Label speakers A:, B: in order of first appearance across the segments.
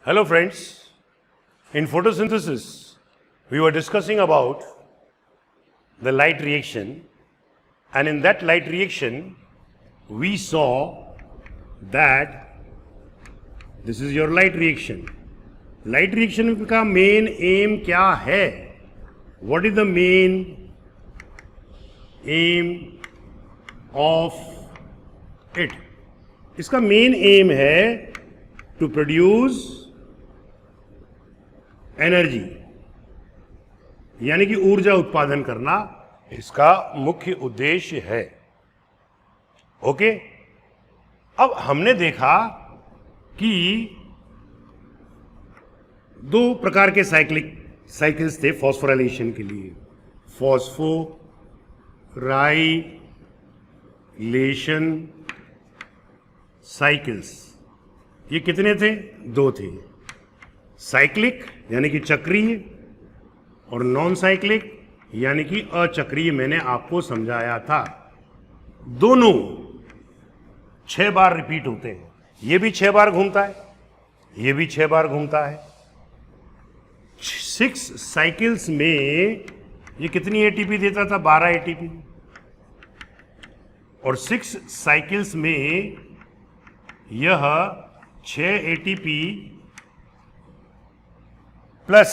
A: Hello friends, in photosynthesis we were discussing about the light reaction, and in that light reaction we saw that this is your light reaction. Light reaction का main aim क्या है? What is the main aim of it? इसका main aim है to produce energy, यानी कि ऊर्जा उत्पादन करना इसका मुख्य उद्देश्य है। ओके, अब हमने देखा कि दो प्रकार के साइकिल्स थे फॉस्फोराइलेशन के लिए, फॉस्फोराइलेशन साइकिल्स। ये कितने थे? दो थे, साइक्लिक यानी कि चक्रीय और नॉन साइक्लिक यानी कि अचक्रीय। मैंने आपको समझाया था, दोनों 6 बार रिपीट होते हैं। ये भी 6 बार घूमता है, ये भी 6 बार घूमता है। 6 साइकिल्स में ये कितनी एटीपी देता था? 12 एटीपी। और 6 साइकिल्स में यह 6 एटीपी प्लस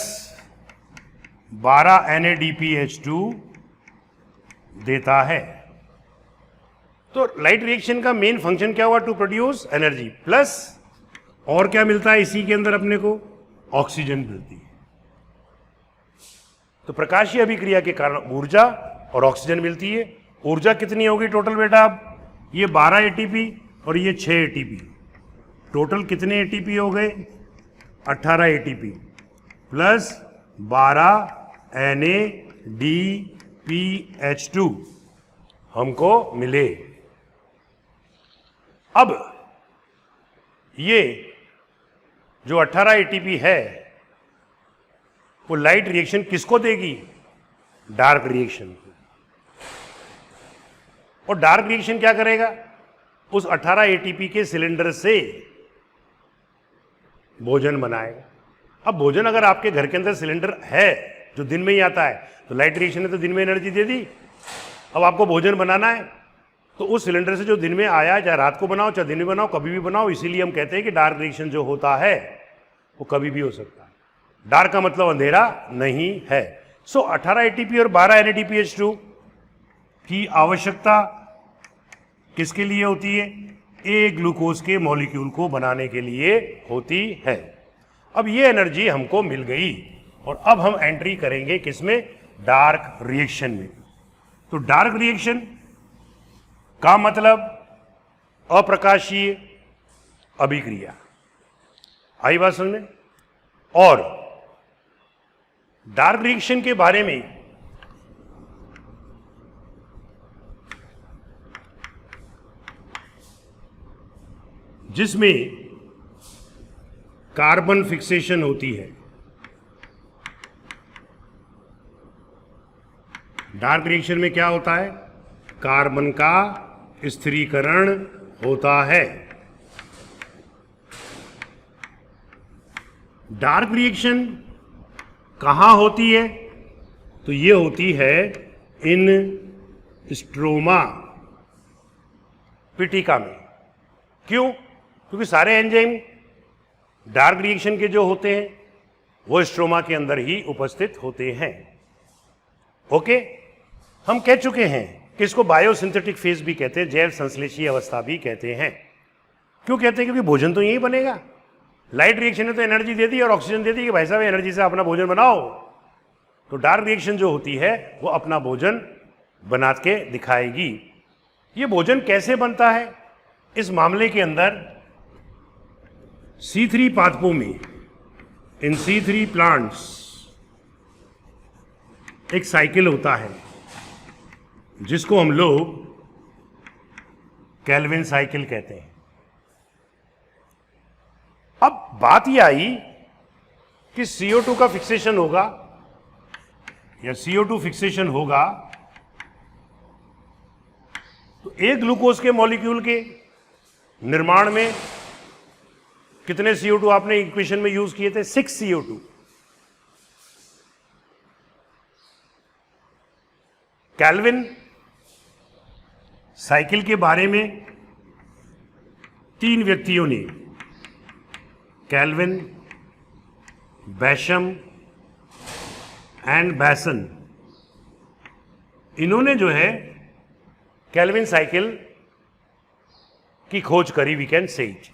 A: 12 NADPH2 देता है। तो लाइट रिएक्शन का मेन फंक्शन क्या हुआ? टू प्रोड्यूस एनर्जी, प्लस और क्या मिलता है इसी के अंदर? अपने को ऑक्सीजन मिलती है। तो प्रकाशीय अभिक्रिया के कारण ऊर्जा और ऑक्सीजन मिलती है। ऊर्जा कितनी होगी टोटल बेटा? अब ये 12 एटीपी और ये 6 एटीपी, टोटल कितने एटीपी हो गए? 18 एटीपी प्लस 12 NADPH2 हमको मिले। अब ये जो 18 एटीपी है वो लाइट रिएक्शन किसको देगी? डार्क रिएक्शन को। और डार्क रिएक्शन क्या करेगा? उस 18 एटीपी के सिलेंडर से भोजन बनाएगा। अब भोजन अगर आपके घर के अंदर सिलेंडर है जो दिन में ही आता है, तो लाइट रिएक्शन ने तो दिन में एनर्जी दे दी। अब आपको भोजन बनाना है तो उस सिलेंडर से जो दिन में आया, चाहे रात को बनाओ चाहे दिन में बनाओ, कभी भी बनाओ। इसीलिए हम कहते हैं कि डार्क रिएक्शन जो होता है वो कभी भी हो सकता है। डार्क का मतलब अंधेरा नहीं है। सो 18 एटीपी और 12 NADPH2 की आवश्यकता किसके लिए होती है? ए ग्लूकोज के मॉलिक्यूल को बनाने के लिए होती है। अब ये एनर्जी हमको मिल गई और अब हम एंट्री करेंगे किसमें? डार्क रिएक्शन में। तो डार्क रिएक्शन का मतलब अप्रकाशीय अभिक्रिया। आई बात समझ में? और डार्क रिएक्शन के बारे में जिसमें कार्बन फिक्सेशन होती है, डार्क रिएक्शन में क्या होता है? कार्बन का स्थिरीकरण होता है। डार्क रिएक्शन कहाँ होती है? तो ये होती है इन स्ट्रोमा पिटिका में। क्यों? क्योंकि सारे एंजाइम डार्क रिएक्शन के जो होते हैं वो स्ट्रोमा के अंदर ही उपस्थित होते हैं। ओके, हम कह चुके हैं कि इसको बायोसिंथेटिक फेज भी कहते हैं, जैव संश्लेषीय अवस्था भी कहते हैं। क्यों कहते हैं? क्योंकि भोजन तो यही बनेगा। लाइट रिएक्शन ने तो एनर्जी दे दी और ऑक्सीजन दे दी कि भाई साहब एनर्जी से अपना भोजन बनाओ। तो डार्क रिएक्शन जो होती है वो अपना भोजन बना के दिखाएगी। ये भोजन कैसे बनता है? इस मामले के अंदर C3 पादपों में, इन C3 प्लांट्स, एक साइकिल होता है जिसको हम लोग कैल्विन साइकिल कहते हैं। अब बात यह आई कि CO2 का फिक्सेशन होगा या CO2 फिक्सेशन होगा तो एक ग्लूकोज के मॉलिक्यूल के निर्माण में कितने CO2 आपने इक्वेशन में यूज किए थे? 6 CO2। केल्विन साइकिल के बारे में 3 व्यक्तियों ने, केल्विन, बैशम एंड बैसन, इन्होंने जो है केल्विन साइकिल की खोज करी, we can say it.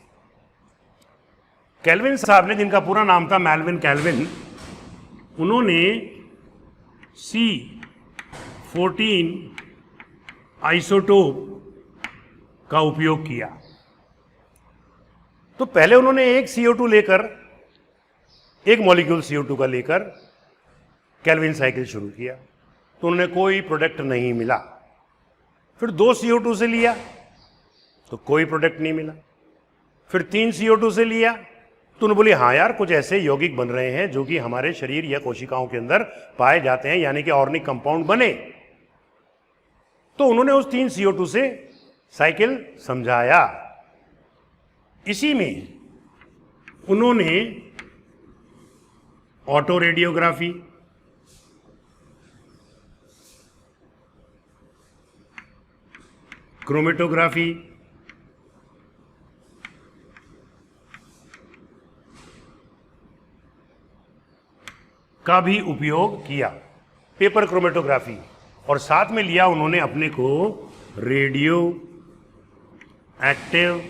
A: Kelvin साहब ने, जिनका पूरा नाम था मेल्विन केल्विन, उन्होंने C14 आइसोटोप का उपयोग किया। तो पहले उन्होंने एक CO2 लेकर, एक मॉलिक्यूल CO2 का लेकर केल्विन साइकिल शुरू किया, तो उन्हें कोई प्रोडक्ट नहीं मिला। फिर 2 CO2 से लिया तो कोई प्रोडक्ट नहीं मिला। फिर 3 CO2 से लिया तो उन्होंने बोले हाँ यार, कुछ ऐसे यौगिक बन रहे हैं जो कि हमारे शरीर या कोशिकाओं के अंदर पाए जाते हैं, यानी कि ऑर्गेनिक कंपाउंड बने। तो उन्होंने उस 3 CO2 से साइकिल समझाया। इसी में उन्होंने ऑटो रेडियोग्राफी, क्रोमेटोग्राफी, का भी उपयोग किया, पेपर क्रोमेटोग्राफी, और साथ में लिया उन्होंने अपने को रेडियो एक्टिव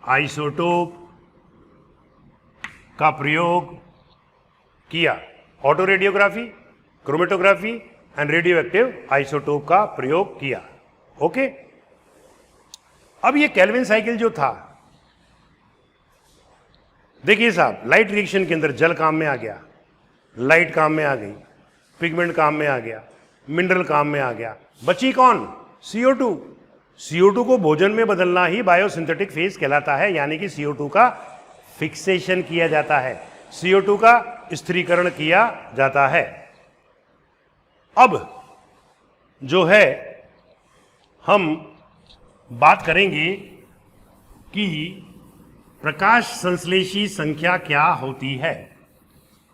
A: आइसोटोप का प्रयोग किया। Auto radiography, chromatography and radio active isotope का प्रयोग किया। ओके, अब ये केल्विन साइकिल जो था, देखिए साहब, लाइट रिएक्शन के अंदर जल काम में आ गया, लाइट काम में आ गई, पिगमेंट काम में आ गया, मिनरल काम में आ गया, बची कौन? CO2। CO2 को भोजन में बदलना ही बायोसिंथेटिक फेज कहलाता है, यानी कि CO2 का फिक्सेशन किया जाता है, CO2 का स्थिरीकरण किया जाता है। अब जो है हम बात करेंगे कि प्रकाश संश्लेषी संख्या क्या होती है,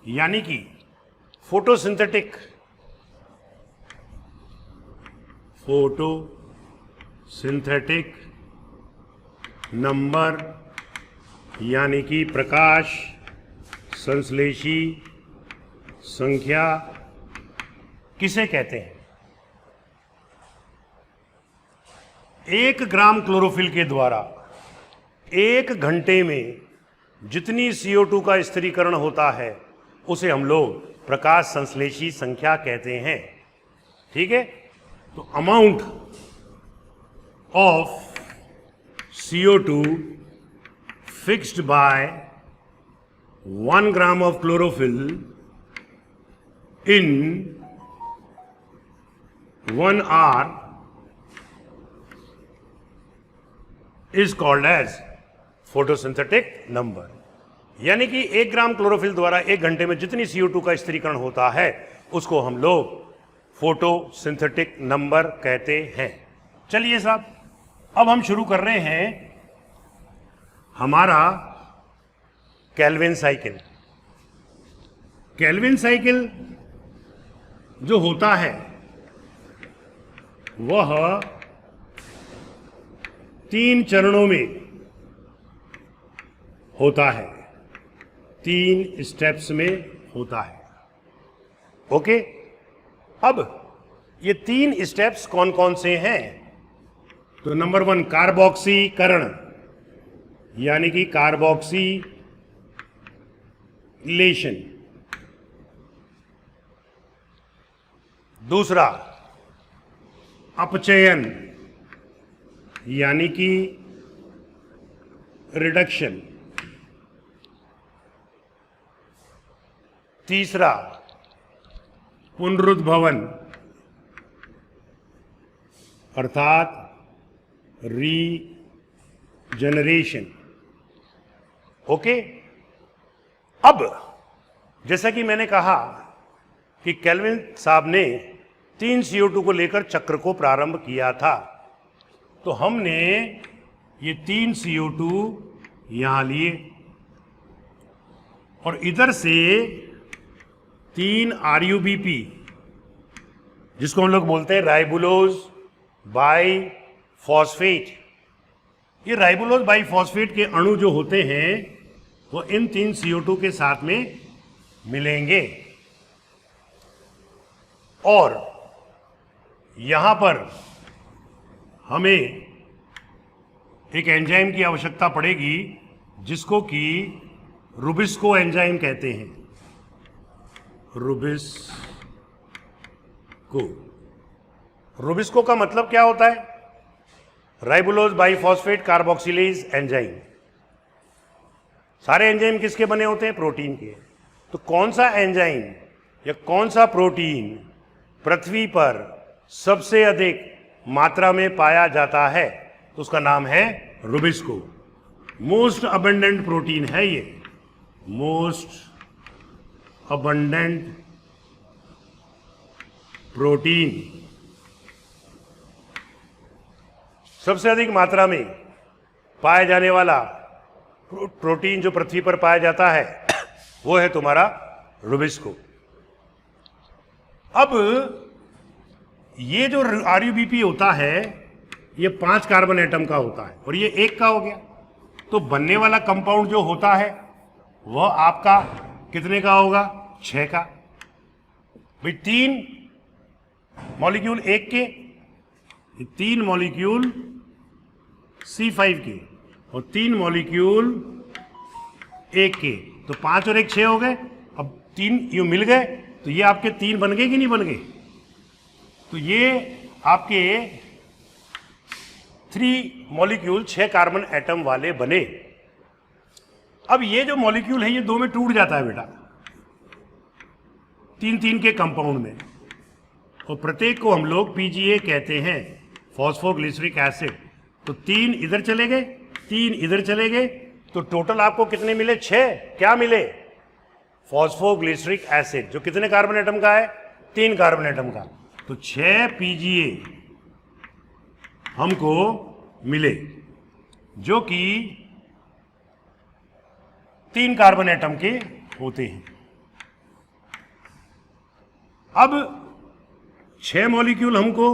A: यानी कि फोटोसिंथेटिक नंबर, यानी कि प्रकाश संश्लेषी संख्या किसे कहते हैं? 1 ग्राम क्लोरोफिल के द्वारा 1 घंटे में जितनी CO2 का स्थिरीकरण होता है उसे हम लोग प्रकाश संश्लेषी संख्या कहते हैं। ठीक है, तो amount of CO2 fixed by 1 gram of chlorophyll in 1 hour is called as photosynthetic number, यानी कि 1 ग्राम क्लोरोफिल द्वारा 1 घंटे में जितनी CO2 का स्थिरीकरण होता है उसको हम लोग फोटोसिंथेटिक नंबर कहते हैं। चलिए साहब, अब हम शुरू कर रहे हैं हमारा केल्विन साइकिल। केल्विन साइकिल जो होता है वह 3 चरणों में होता है, 3 स्टेप्स में होता है। ओके, अब ये 3 स्टेप्स कौन कौन से हैं? तो नंबर 1 कार्बोक्सीकरण, यानी कि कार्बोक्सिलेशन। दूसरा अपचयन, यानी कि रिडक्शन। तीसरा पुनरुद्भवन, अर्थात रीजनरेशन। ओके, अब जैसा कि मैंने कहा कि केल्विन साहब ने 3 CO2 को लेकर चक्र को प्रारंभ किया था, तो हमने ये 3 CO2 यहां लिए और इधर से 3 RUBP, जिसको हम लोग बोलते हैं राइबुलोज बाई फॉस्फेट। ये राइबुलोज बाई फॉस्फेट के अणु जो होते हैं वो इन 3 CO2 के साथ में मिलेंगे और यहां पर हमें एक एंजाइम की आवश्यकता पड़ेगी जिसको कि रुबिस्को एंजाइम कहते हैं। रुबिस्को का मतलब क्या होता है? Ribulose biphosphate carboxylase enzyme. सारे एंजाइम किसके बने होते हैं? प्रोटीन के। तो कौन सा एंजाइम या कौन सा प्रोटीन पृथ्वी पर सबसे अधिक मात्रा में पाया जाता है? तो उसका नाम है रुबिस्को। मोस्ट अबंडेंट प्रोटीन है ये, मोस्ट अबंडेंट प्रोटीन। सबसे अधिक मात्रा में पाया जाने वाला प्रोटीन जो पृथ्वी पर पाया जाता है वो है तुम्हारा रुबिस्को। अब ये जो RUBP होता है ये 5 कार्बन एटम का होता है और ये 1 का हो गया। तो बनने वाला कंपाउंड जो होता है वह आपका कितने का होगा? 6 का। भाई 3 मॉलिक्यूल 1 के, 3 मॉलिक्यूल C5 के और 3 मॉलिक्यूल 1 के, तो 5 और 1 6 हो गए। अब 3 यूं मिल गए तो ये आपके 3 बन गए कि नहीं बन गए? तो ये आपके 3 मॉलिक्यूल 6 कार्बन एटम वाले बने। अब ये जो मॉलिक्यूल है ये 2 में टूट जाता है बेटा, 3-3 के कंपाउंड में, और प्रत्येक को हम लोग PGA कहते हैं, फॉस्फोग्लिसरिक एसिड। तो 3 इधर चले गए, 3 इधर चले गए, तो टोटल आपको कितने मिले? 6। क्या मिले? फॉस्फोग्लिसरिक एसिड, जो कितने कार्बन एटम का है? 3 कार्बन एटम का। तो 6 PGA हमको मिले जो कि 3 कार्बन एटम के होते हैं। अब 6 मॉलिक्यूल हमको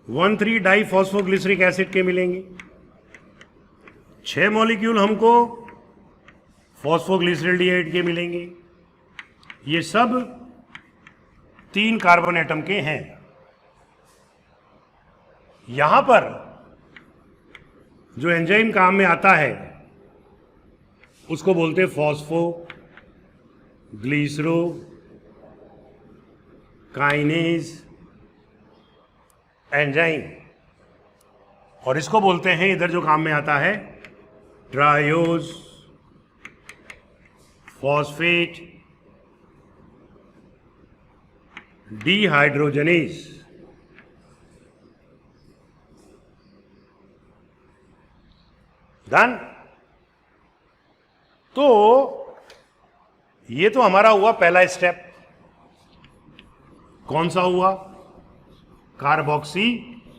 A: 1,3 डाइफॉस्फोग्लिसरिक एसिड के मिलेंगे, 6 मॉलिक्यूल हमको फॉस्फोग्लिसरल्डिहाइड के मिलेंगे। ये सब 3 कार्बन एटम के हैं। यहां पर जो एंजाइम काम में आता है उसको बोलते हैं फॉस्फोग्लिसरोकाइनेज एंजाइम, और इसको बोलते हैं, इधर जो काम में आता है, ट्रायोज फॉस्फेट डिहाइड्रोजनेज। डन। तो ये तो हमारा हुआ पहला स्टेप। कौन सा हुआ? कार्बोक्सिलेशन।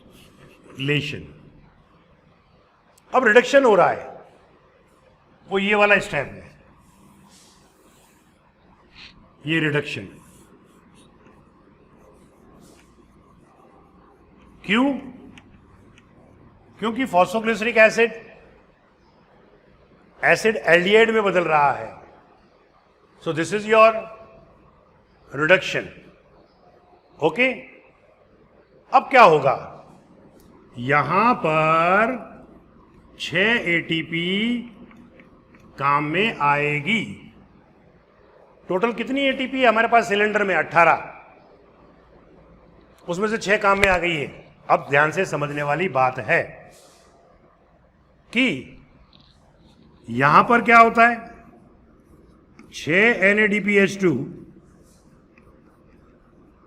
A: अब रिडक्शन हो रहा है, वो ये वाला स्टेप है, ये रिडक्शन। क्यों? क्योंकि फॉस्फोग्लिसरिक एसिड एल्डिहाइड में बदल रहा है। So this is your reduction. Okay. अब क्या होगा? यहां पर 6 ATP काम में आएगी। टोटल कितनी ATP है हमारे पास सिलेंडर में? 18। उसमें से 6 काम में आ गई है। अब ध्यान से समझने वाली बात है कि यहां पर क्या होता है? 6 NADPH2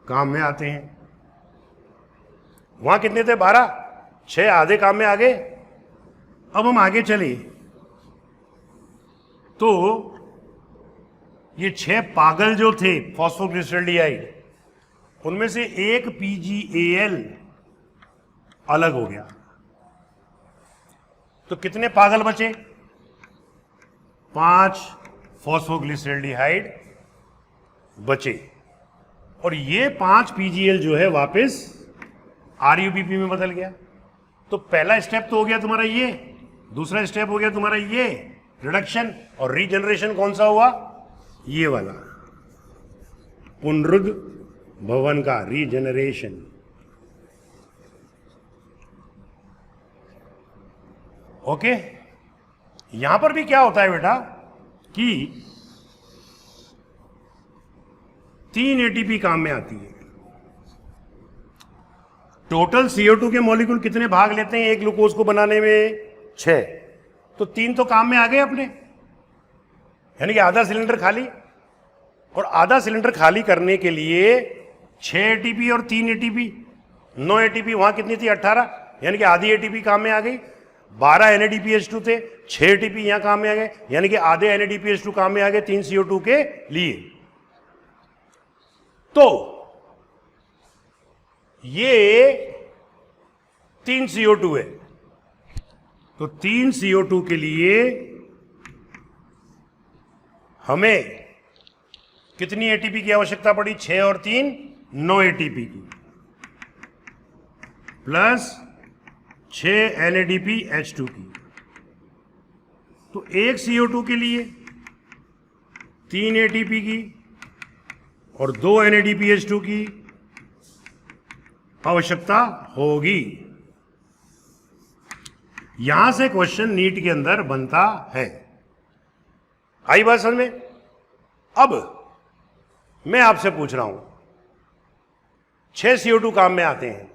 A: काम में आते हैं। वहां कितने थे? 12। 6 आधे काम में आ गए। अब हम आगे चले तो ये 6 पागल जो थे फॉस्फोग्लिसरल्डिहाइड, उनमें से एक PGAL अलग हो गया। तो कितने पागल बचे? 5 फॉस्फोग्लिसरॉल्डिहाइड बचे, और ये 5 पीजीएल जो है वापस आरयूबीपी में बदल गया। तो पहला स्टेप तो हो गया तुम्हारा ये, दूसरा स्टेप हो गया तुम्हारा ये रिडक्शन, और रीजनरेशन कौन सा हुआ? ये वाला पुनरुद्भवन का रीजनरेशन। ओके, यहां पर भी क्या होता है बेटा कि 3 एटीपी काम में आती है। टोटल CO2 के मॉलिक्यूल कितने भाग लेते हैं एक ग्लूकोज को बनाने में? 6। तो 3 तो काम में आ गए अपने, यानी कि आधा सिलेंडर खाली। और आधा सिलेंडर खाली करने के लिए 6 एटीपी और 3 एटीपी, 9 एटीपी, वहां कितनी थी? 18, यानी कि आधी एटीपी काम में आ गई। 12 NADPH2 थे, 6 एटीपी यहां काम में आ गए, यानी कि आधे NADPH2 काम में आ गए 3 CO2 के लिए। तो ये 3 CO2 है, तो 3 CO2 के लिए हमें कितनी एटीपी की आवश्यकता पड़ी? 6 और 3 9 एटीपी की, प्लस 6 NADPH2 की। तो एक CO2 के लिए 3 एटीपी की और 2 NADPH2 की आवश्यकता होगी। यहां से क्वेश्चन नीट के अंदर बनता है। आई बात समझ में? अब मैं आपसे पूछ रहा हूं, 6 CO2 काम में आते हैं,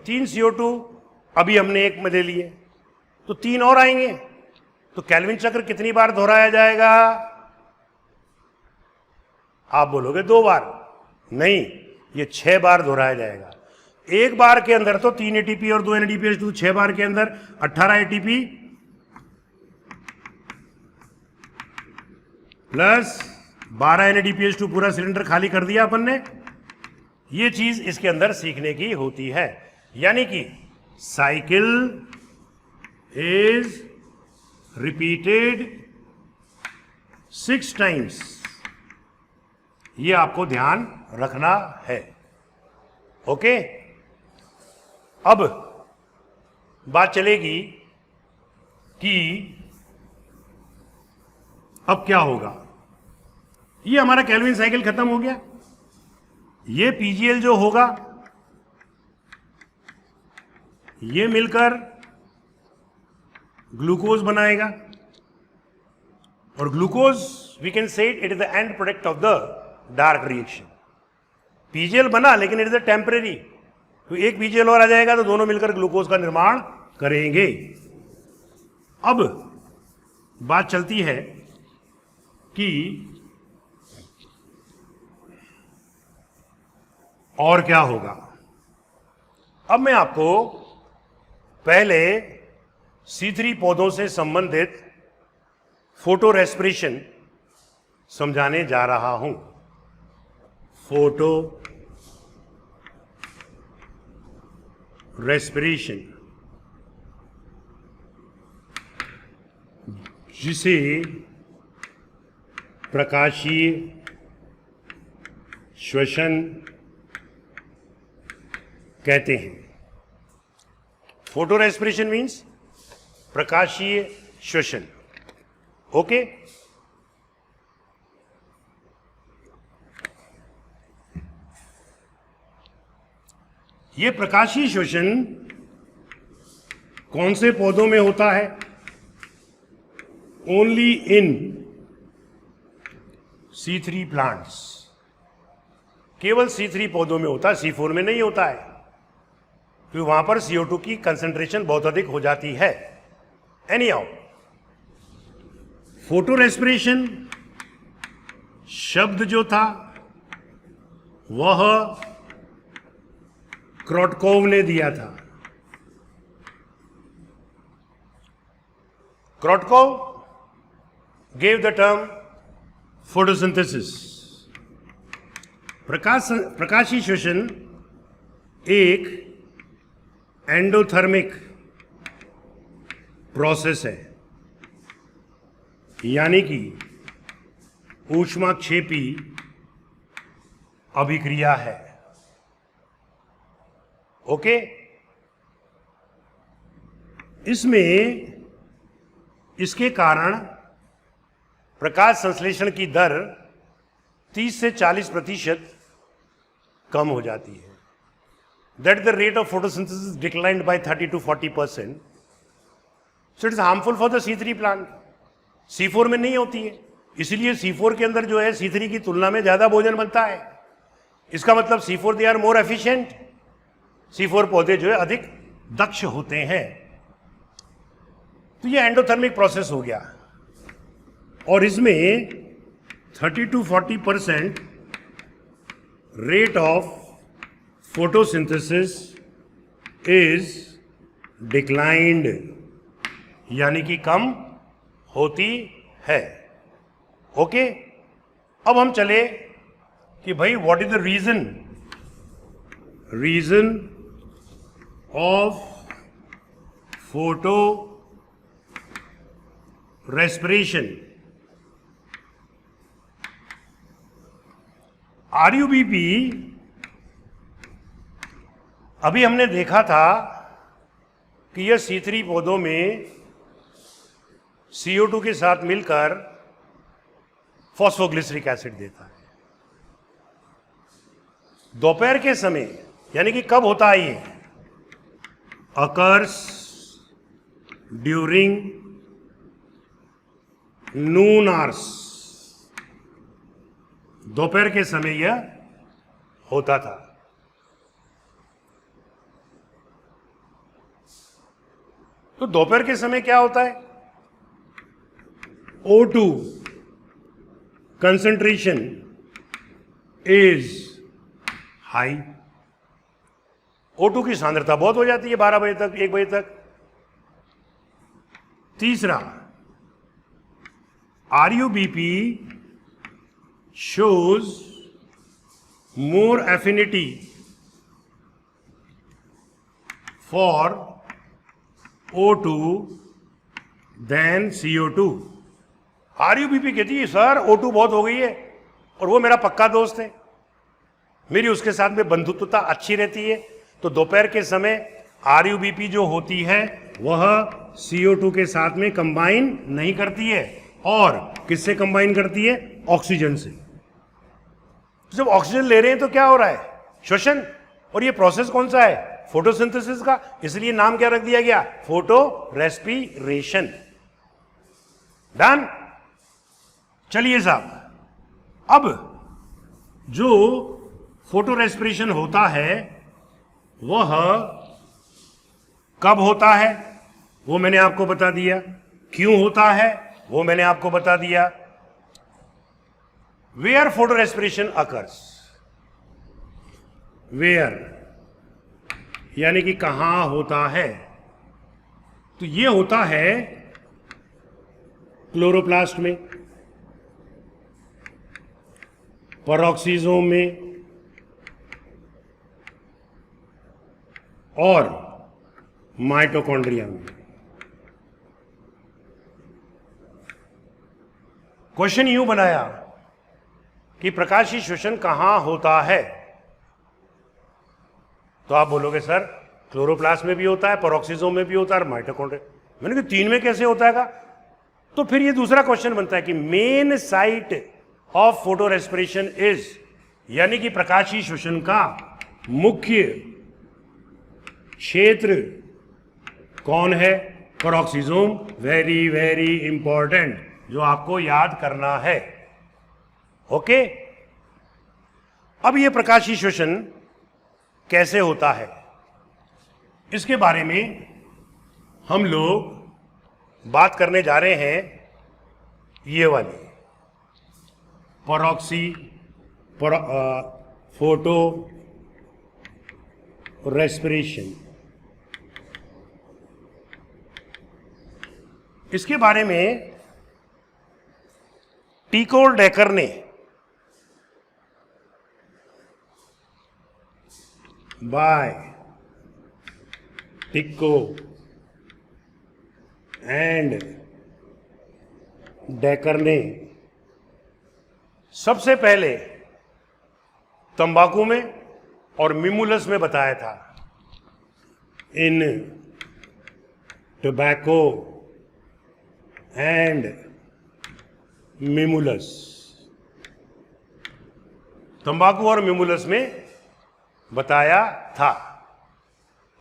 A: 3 CO2 अभी हमने एक में ले लिए, तो 3 और आएंगे, तो केल्विन चक्र कितनी बार दोहराया जाएगा? आप बोलोगे 2 बार। नहीं, ये 6 बार दोहराया जाएगा। एक बार के अंदर तो 3 एटीपी और 2 NADPH2, 6 बार के अंदर 18 एटीपी प्लस 12 NADPH2, पूरा सिलेंडर खाली कर दिया अपन ने। ये चीज इसके अंदर सीखने की होती है, यानी कि साइकिल इज रिपीटेड 6 टाइम्स, ये आपको ध्यान रखना है। ओके, अब बात चलेगी कि अब क्या होगा। ये हमारा केल्विन साइकिल खत्म हो गया, ये पीजीएल जो होगा ये मिलकर ग्लूकोज बनाएगा, और glucose we can say it is the end product of the dark reaction. PGL बना लेकिन इट इज अ टेम्परेरी, तो एक पीजीएल और आ जाएगा तो दोनों मिलकर ग्लूकोज का निर्माण करेंगे। अब बात चलती है कि और क्या होगा। अब मैं आपको पहले C3 पौधों से संबंधित फोटो रेस्पिरेशन समझाने जा रहा हूं। फोटो रेस्पिरेशन, जिसे प्रकाशीय श्वसन कहते हैं। फोटो रेस्पिरेशन मीन्स प्रकाशीय श्वसन। ओके, ये प्रकाशीय श्वसन कौन से पौधों में होता है? ओनली इन C3 प्लांट्स, केवल C3 पौधों में होता है, C4 में नहीं होता है, क्योंकि वहां पर CO2 की कंसंट्रेशन बहुत अधिक हो जाती है। एनीहाउ, फोटो रेस्पिरेशन शब्द जो था वह क्रोटकोव ने दिया था। क्रोटकोव gave the term photosynthesis। प्रकाशीय श्वसन एक एंडोथर्मिक प्रोसेस है। यानी कि ऊष्माक्षेपी अभिक्रिया है। ओके, इसमें इसके कारण प्रकाश संश्लेषण की दर 30 से 40% कम हो जाती है। That the rate of photosynthesis declined bye 30 to 40%. So it is harmful for the C3 plant. C4 में नहीं होती है, इसलिए C4 के अंदर जो है C3 की तुलना में ज्यादा भोजन बनता है। इसका मतलब C4 they are more efficient. C4 पौधे जो है अधिक दक्ष होते हैं। तो ये एंडोथर्मिक प्रोसेस हो गया, और इसमें 30 to 40% rate of photosynthesis is declined, यानी कि कम होती है। ओके, अब हम चले कि भाई what is the reason of photorespiration. RUBP अभी हमने देखा था कि यह C3 पौधों में CO2 के साथ मिलकर फॉस्फोग्लिसरिक एसिड देता है। दोपहर के समय, यानी कि कब होता है ये? अकर्स ड्यूरिंग नून आवर्स। दोपहर के समय यह होता था। तो दोपहर के समय क्या होता है? O2 concentration is high. O2 की सांद्रता बहुत हो जाती है 12 बजे तक, 1 बजे तक। तीसरा, RUBP shows more affinity for O2 than CO2। RUBP कहती है सर O2 बहुत हो गई है, और वो मेरा पक्का दोस्त है, मेरी उसके साथ में बंधुत्वता अच्छी रहती है। तो दोपहर के समय RUBP जो होती है वह CO2 के साथ में कंबाइन नहीं करती है। और किससे कंबाइन करती है? ऑक्सीजन से। जब ऑक्सीजन ले रहे हैं तो क्या हो रहा है? श्वसन। और ये प्रोसेस कौन सा है? फोटोसिंथेसिस का। इसलिए नाम क्या रख दिया गया? Photo respiration. डन। चलिए साहब, अब जो फोटो रेस्पिरेशन होता है वह कब होता है वो मैंने आपको बता दिया। क्यों होता है वो मैंने आपको बता दिया। Where photorespiration occurs, where यानी कि कहां होता है? तो ये होता है क्लोरोप्लास्ट में, पेरोक्सिसोम में और माइटोकॉन्ड्रिया में। क्वेश्चन यूं बनाया कि प्रकाशीय श्वसन कहां होता है, तो आप बोलोगे सर क्लोरोप्लास्ट में भी होता है, पेरोक्सिसोम में भी होता है और माइटोकॉन्ड्रिया। मैंने कहा तीन में कैसे होता है? तो फिर ये दूसरा क्वेश्चन बनता है कि main site of photo respiration is, यानी कि प्रकाशीय श्वसन का मुख्य क्षेत्र कौन है? पेरोक्सिसोम। वेरी वेरी इंपॉर्टेंट, जो आपको याद करना है। ओके, अब ये प्रकाशीय श्वसन कैसे होता है इसके बारे में हम लोग बात करने जा रहे हैं। ये वाली फोटो रेस्पिरेशन, इसके बारे में टीकोल डेकर ने बाय टिक्को एंड डेकर ने सबसे पहले तंबाकू में और मिमुलस में बताया था। इन टोबैको एंड मिमुलस, तंबाकू और मिमुलस में बताया था।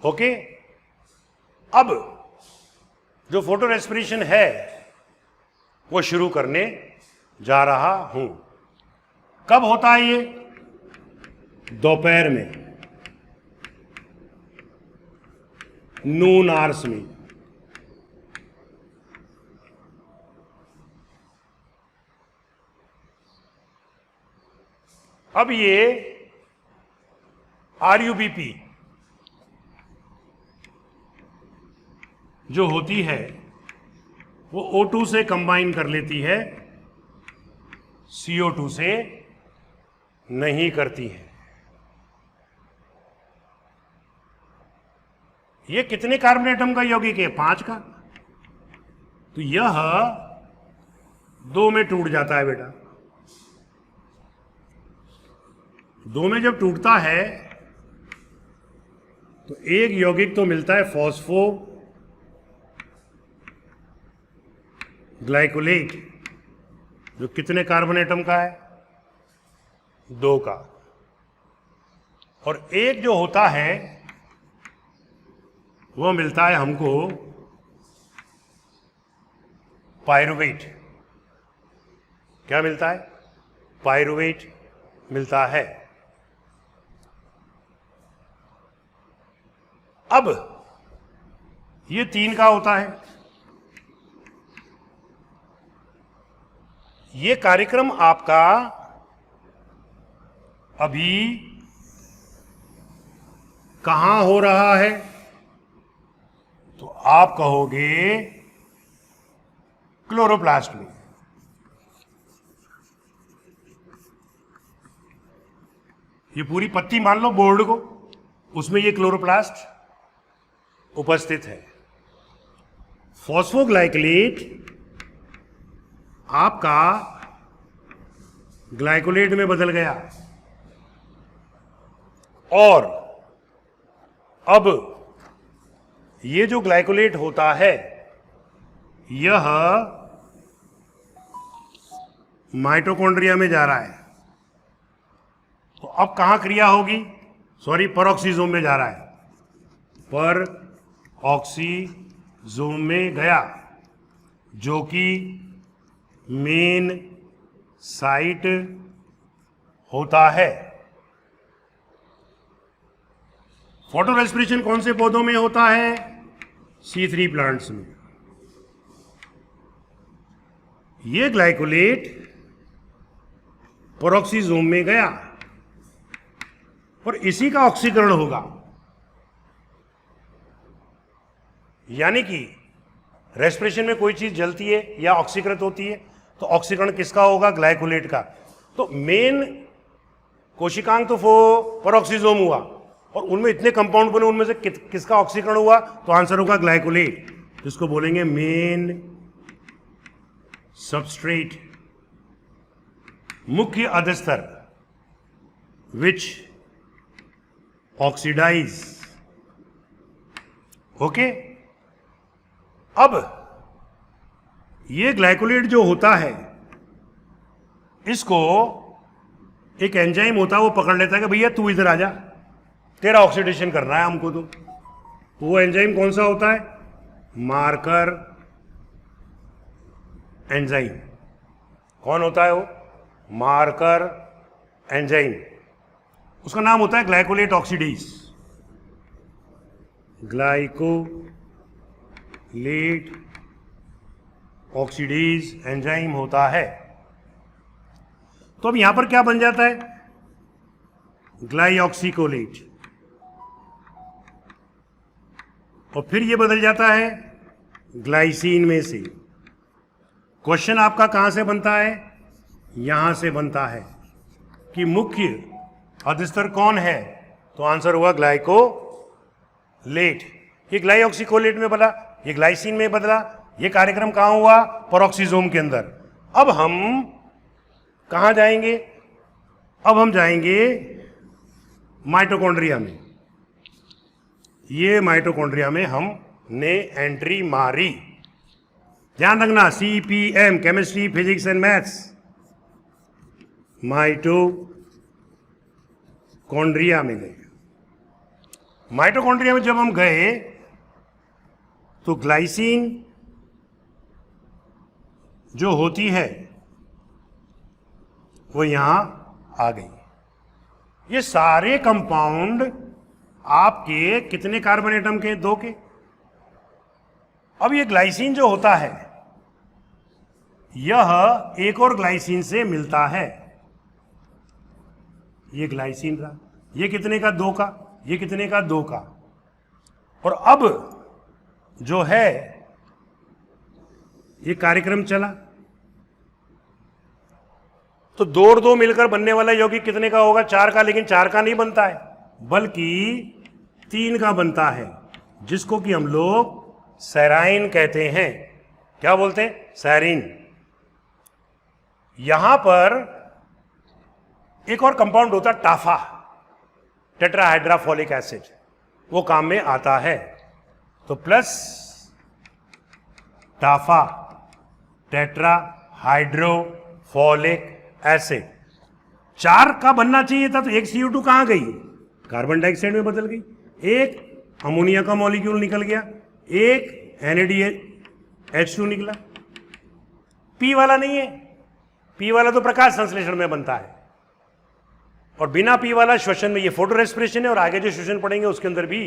A: ओके, अब जो फोटो रेस्पिरेशन है वो शुरू करने जा रहा हूं। कब होता है ये? दोपहर में, नून आवर्स में। अब ये RUBP जो होती है वो O2 से कंबाइन कर लेती है, CO2 से नहीं करती है। ये कितने कार्बन एटम का यौगिक है? 5 का। तो यह 2 में टूट जाता है बेटा। 2 में जब टूटता है तो एक यौगिक तो मिलता है फॉस्फो ग्लाइकोलेट, जो कितने कार्बन एटम का है? 2 का। और एक जो होता है वो मिलता है हमको पायरुवेट। क्या मिलता है? पायरुवेट मिलता है। अब ये 3 का होता है। ये कार्यक्रम आपका अभी कहां हो रहा है? तो आप कहोगे क्लोरोप्लास्ट में। ये पूरी पत्ती मान लो बोर्ड को, उसमें ये क्लोरोप्लास्ट उपस्थित है। फॉस्फोग्लाइकोलेट आपका ग्लाइकोलेट में बदल गया, और अब ये जो ग्लाइकोलेट होता है यह माइटोकॉन्ड्रिया में जा रहा है। तो अब कहां क्रिया होगी? सॉरी, परऑक्सीजोम में जा रहा है। पर ऑक्सीजोम में गया, जो कि मेन साइट होता है। फोटो रेस्पिरेशन कौन से पौधों में होता है? C3 प्लांट्स में। ये ग्लाइकोलेट परऑक्सीजोम में गया और इसी का ऑक्सीकरण होगा। यानी कि रेस्पिरेशन में कोई चीज जलती है या ऑक्सीकृत होती है तो ऑक्सीकरण किसका होगा? ग्लाइकोलेट का। तो मेन कोशिकांग तो परऑक्सीजोम हुआ, और उनमें इतने कंपाउंड बने, उनमें से किसका ऑक्सीकरण हुआ? तो आंसर होगा ग्लाइकोलेट, जिसको बोलेंगे मेन सबस्ट्रेट, मुख्य अधस्तर, विच ऑक्सीडाइज। ओके, अब ये ग्लाइकोलेट जो होता है, इसको एक एंजाइम होता है, वो पकड़ लेता है कि भैया तू इधर आ जा, तेरा ऑक्सीडेशन करना है हमको। तो वो एंजाइम कौन सा होता है? Marker enzyme. कौन होता है वो? Marker enzyme. उसका नाम होता है glycolate oxidase. Glycolate oxidase enzyme होता है। तो अब यहां पर क्या बन जाता है? ग्लाइऑक्सीकोलेट। और फिर ये बदल जाता है ग्लाइसिन में से। क्वेश्चन आपका कहां से बनता है? यहां से बनता है कि मुख्य अधस्तर कौन है? तो आंसर हुआ ग्लाइकोलेट। ये ग्लाइऑक्सीकोलेट में बदला, ये ग्लाइसिन में बदला। ये कार्यक्रम कहां हुआ? परऑक्सीजोम के अंदर। अब हम कहां जाएंगे? अब हम जाएंगे माइटोकॉन्ड्रिया में। ये माइटोकॉन्ड्रिया में हमने एंट्री मारी। ध्यान रखना, CPM, chemistry, physics and maths. Mitochondria में गए। माइटोकॉन्ड्रिया में जब हम गए तो ग्लाइसिन जो होती है वो यहां आ गई। ये सारे कंपाउंड आपके कितने कार्बन एटम के? 2 के। अब ये ग्लाइसिन जो होता है यह एक और ग्लाइसिन से मिलता है। ये ग्लाइसिन रहा, ये कितने का? 2 का। ये कितने का? 2 का। और अब जो है ये कार्यक्रम चला तो 2 और 2 मिलकर बनने वाला यौगिक कितने का होगा? 4 का। लेकिन 4 का नहीं बनता है बल्कि 3 का बनता है, जिसको कि हम लोग सेराइन कहते हैं। क्या बोलते हैं? सेरीन। यहां पर एक और कंपाउंड होता है टाफा, टेट्राहाइड्रोफोलिक एसिड, वो काम में आता है। तो प्लस टाफा, टेट्राहाइड्रोफोलिक एसिड। 4 का बनना चाहिए था, तो एक CO2 कहां गई? कार्बन डाइऑक्साइड में बदल गई। एक अमोनिया का मॉलिक्यूल निकल गया, एक NADH2 निकला। P वाला नहीं है। P वाला तो प्रकाश संश्लेषण में बनता है, और बिना P वाला श्वसन में, ये फोटो रेस्पिरेशन है, और आगे जो श्वसन पढ़ेंगे उसके अंदर भी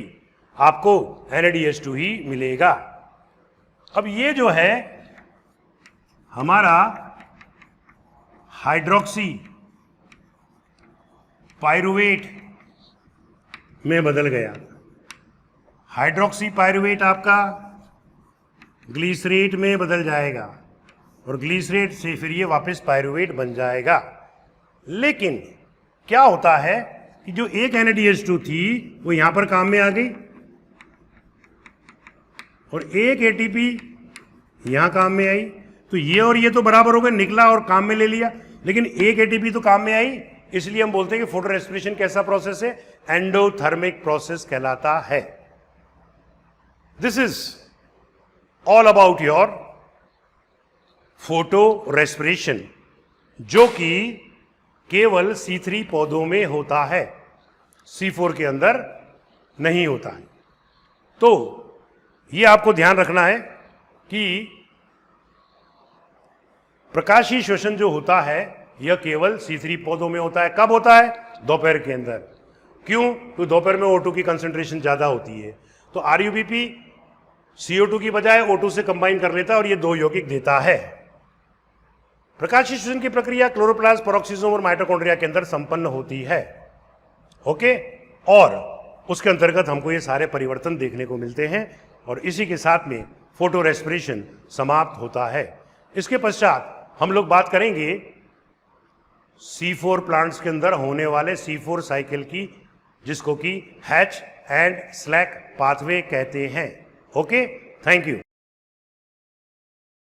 A: आपको NADH2 ही मिलेगा। अब ये जो है हमारा हाइड्रोक्सी पायरुवेट में बदल गया। हाइड्रोक्सी पायरुवेट आपका ग्लिसरेट में बदल जाएगा, और ग्लिसरेट से फिर ये वापस पायरुवेट बन जाएगा। लेकिन क्या होता है कि जो एक NADH2 थी वो यहां पर काम में आ गई, और एक ATP यहां काम में आई, तो ये और ये तो बराबर हो गए, निकला और काम में ले लिया। लेकिन एक ATP तो काम में आई, इसलिए हम बोलते हैं कि फोटो रेस्पिरेशन कैसा प्रोसेस है? एंडोथर्मिक प्रोसेस कहलाता है। This is all about your photo respiration, जो कि केवल C3 पौधों में होता है, C4 के अंदर नहीं होता है। तो ये आपको ध्यान रखना है कि प्रकाशीय श्वसन जो होता है यह केवल C3 पौधों में होता है। कब होता है? दोपहर के अंदर। क्यों? तो दोपहर में O2 की कंसंट्रेशन ज्यादा होती है, तो RUBP CO2 की बजाय O2 से कंबाइन कर लेता है और ये 2 यौगिक देता है। प्रकाशीय श्वसन की प्रक्रिया क्लोरोप्लास्ट, पेरोक्सिसोम और माइटोकॉन्ड्रिया के अंदर संपन्न होती है। ओके, और उसके अंतर्गत हमको ये सारे परिवर्तन देखने को मिलते हैं, और इसी के साथ में फोटो रेस्पिरेशन समाप्त होता है। इसके पश्चात हम लोग बात करेंगे C4 प्लांट्स के अंदर होने वाले C4 साइकिल की, जिसको कि हैच एंड स्लैक पाथवे कहते हैं। Okay, thank you.